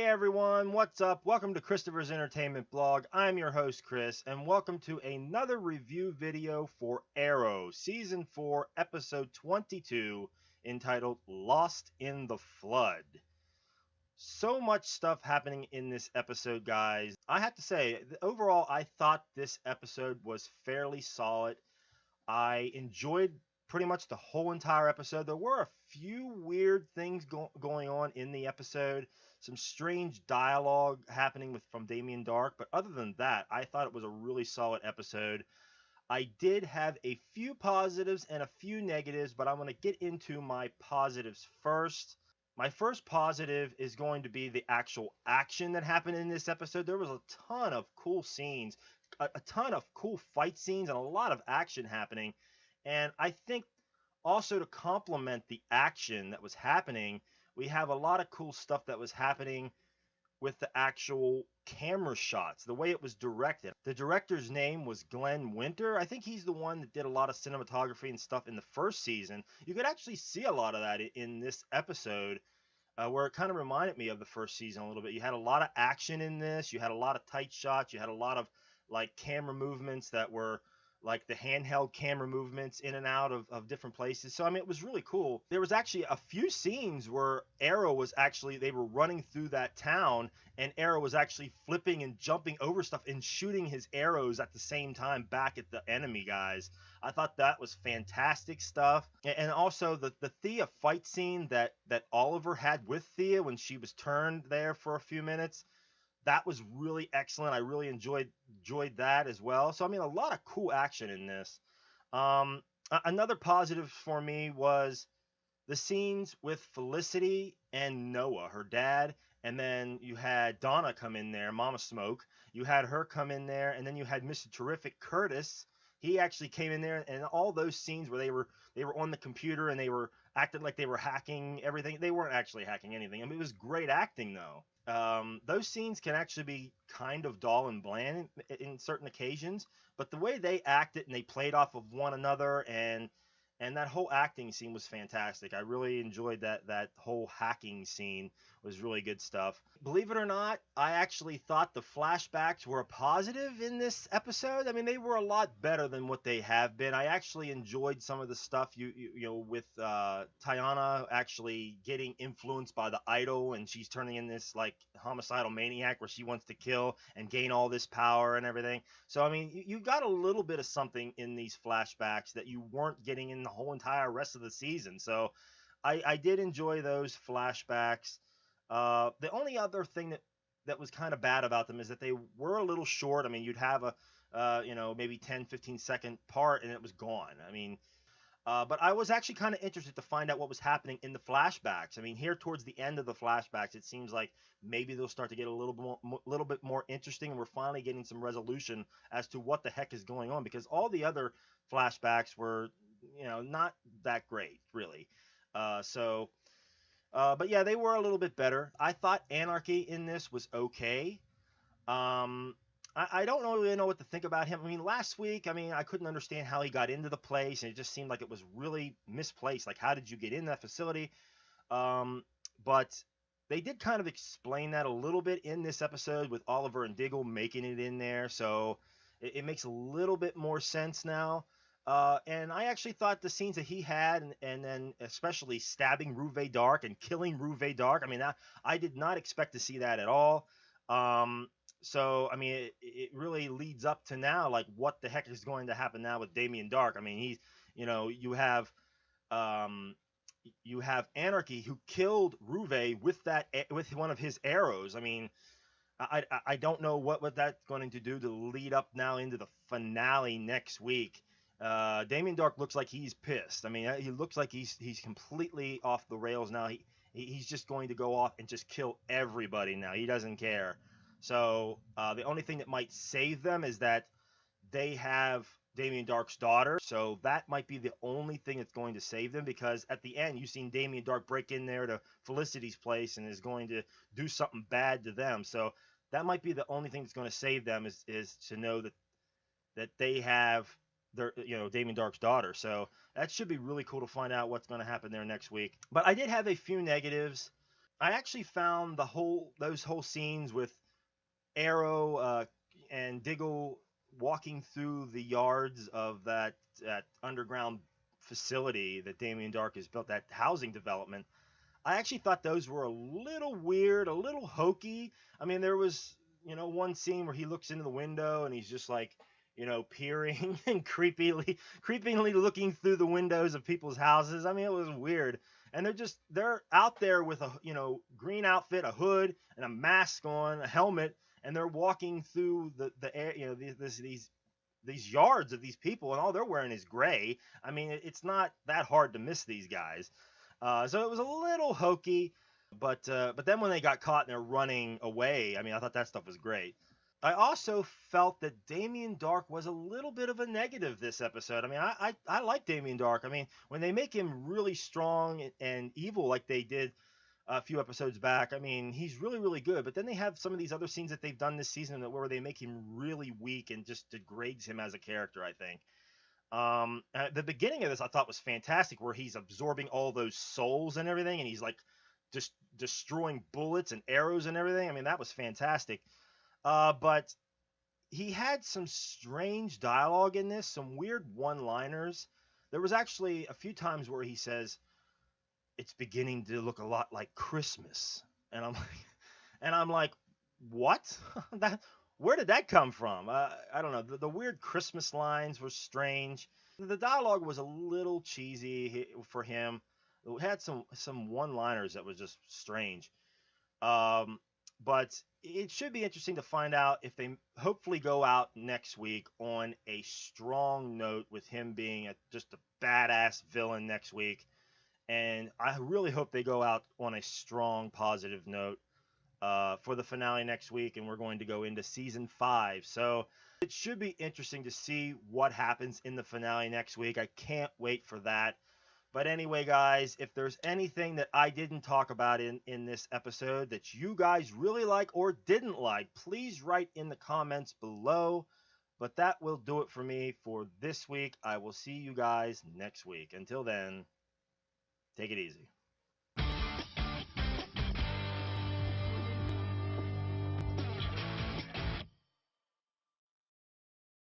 Everyone, what's up? Welcome to Christopher's Entertainment Blog. I'm your host Chris, and welcome to another review video for Arrow Season 4, Episode 22, entitled Lost in the Flood. So much stuff happening in this episode, guys. I have to say, overall, I thought this episode was fairly solid. I enjoyed pretty much the whole entire episode. There were a few weird things going on in the episode, some strange dialogue happening from Damien Darhk, but other than that, I thought it was a really solid episode. I did have a few positives and a few negatives, but I'm going to get into my positives first. My first positive is going to be the actual action that happened in this episode. There was a ton of cool scenes, a ton of cool fight scenes, and a lot of action happening. And I think also to complement the action that was happening, we have a lot of cool stuff that was happening with the actual camera shots, the way it was directed. The director's name was Glenn Winter. I think he's the one that did a lot of cinematography and stuff in the first season. You could actually see a lot of that in this episode, where it kind of reminded me of the first season a little bit. You had a lot of action in this. You had a lot of tight shots. You had a lot of like camera movements that were like the handheld camera movements in and out of different places. So, I mean, it was really cool. There was actually a few scenes where Arrow was actually, they were running through that town and Arrow was actually flipping and jumping over stuff and shooting his arrows at the same time back at the enemy guys. I thought that was fantastic stuff. And also the Thea fight scene that Oliver had with Thea when she was turned there for a few minutes, that was really excellent. I really enjoyed that as well. So I mean, a lot of cool action in this. Another positive for me was the scenes with Felicity and Noah, her dad, and then you had Donna come in there, Mama Smoke. You had her come in there, and then you had Mr. Terrific Curtis. He actually came in there, and all those scenes where they were on the computer and they were acting like they were hacking everything. They weren't actually hacking anything. I mean, it was great acting though. Those scenes can actually be kind of dull and bland in certain occasions, but the way they acted and they played off of one another, and that whole acting scene was fantastic. I really enjoyed that whole hacking scene. Was really good stuff. Believe it or not, I actually thought the flashbacks were a positive in this episode. I mean, they were a lot better than what they have been. I actually enjoyed some of the stuff you know, with Tayana actually getting influenced by the idol, and she's turning in this like homicidal maniac where she wants to kill and gain all this power and everything. So I mean, you got a little bit of something in these flashbacks that you weren't getting in the whole entire rest of the season. So I did enjoy those flashbacks. The only other thing that was kind of bad about them is that they were a little short. I mean, you'd have a you know, maybe 10-15 second part and it was gone. I mean, but I was actually kind of interested to find out what was happening in the flashbacks. I mean, here towards the end of the flashbacks, it seems like maybe they'll start to get a little bit more interesting, and we're finally getting some resolution as to what the heck is going on, because all the other flashbacks were, you know, not that great, really. But yeah, they were a little bit better. I thought Anarchy in this was okay. Um, I don't really know what to think about him. I mean, last week, I mean, I couldn't understand how he got into the place, and it just seemed like it was really misplaced. Like, how did you get in that facility? But they did kind of explain that a little bit in this episode with Oliver and Diggle making it in there, so it makes a little bit more sense now. And I actually thought the scenes that he had, and then especially stabbing Ruve Dark and killing Ruve Dark, I mean, I did not expect to see that at all. So, I mean, it really leads up to now, like, what the heck is going to happen now with Damien Darhk? I mean, he's, you know, um, you have Anarchy who killed Ruve with one of his arrows. I mean, I don't know what that's going to do to lead up now into the finale next week. Damien Darhk looks like he's pissed. I mean, he looks like he's completely off the rails now. He's just going to go off and just kill everybody now. He doesn't care. So the only thing that might save them is that they have Damien Darhk's daughter. So that might be the only thing that's going to save them, because at the end, you've seen Damien Darhk break in there to Felicity's place and is going to do something bad to them. So that might be the only thing that's going to save them, is to know that they have their, you know, Damien Darhk's daughter. So that should be really cool to find out what's going to happen there next week. But I did have a few negatives. I actually found those whole scenes with Arrow and Diggle walking through the yards of that underground facility that Damien Dark has built, that housing development. I actually thought those were a little weird, a little hokey. I mean, there was, one scene where he looks into the window and he's just like, peering and creepingly looking through the windows of people's houses. I mean, it was weird. And they're out there with a, green outfit, a hood, and a mask on, a helmet, and they're walking through the air, these yards of these people, and all they're wearing is gray. I mean, it's not that hard to miss these guys. So it was a little hokey, but then when they got caught and they're running away, I mean, I thought that stuff was great. I also felt that Damien Dark was a little bit of a negative this episode. I mean, I like Damien Dark. I mean, when they make him really strong and evil like they did a few episodes back, I mean, he's really, really good. But then they have some of these other scenes that they've done this season where they make him really weak and just degrades him as a character, I think. The beginning of this I thought was fantastic, where he's absorbing all those souls and everything, and he's like just destroying bullets and arrows and everything. I mean, that was fantastic. But he had some strange dialogue in this, some weird one-liners. There was actually a few times where he says, "It's beginning to look a lot like Christmas," and I'm like, what? that Where did that come from? I don't know. The weird Christmas lines were strange. The dialogue was a little cheesy for him. It had some one-liners that was just strange. Um, but it should be interesting to find out if they hopefully go out next week on a strong note with him being just a badass villain next week. And I really hope they go out on a strong positive note for the finale next week, and we're going to go into season 5. So it should be interesting to see what happens in the finale next week. I can't wait for that. But anyway, guys, if there's anything that I didn't talk about in this episode that you guys really like or didn't like, please write in the comments below. But that will do it for me for this week. I will see you guys next week. Until then, take it easy.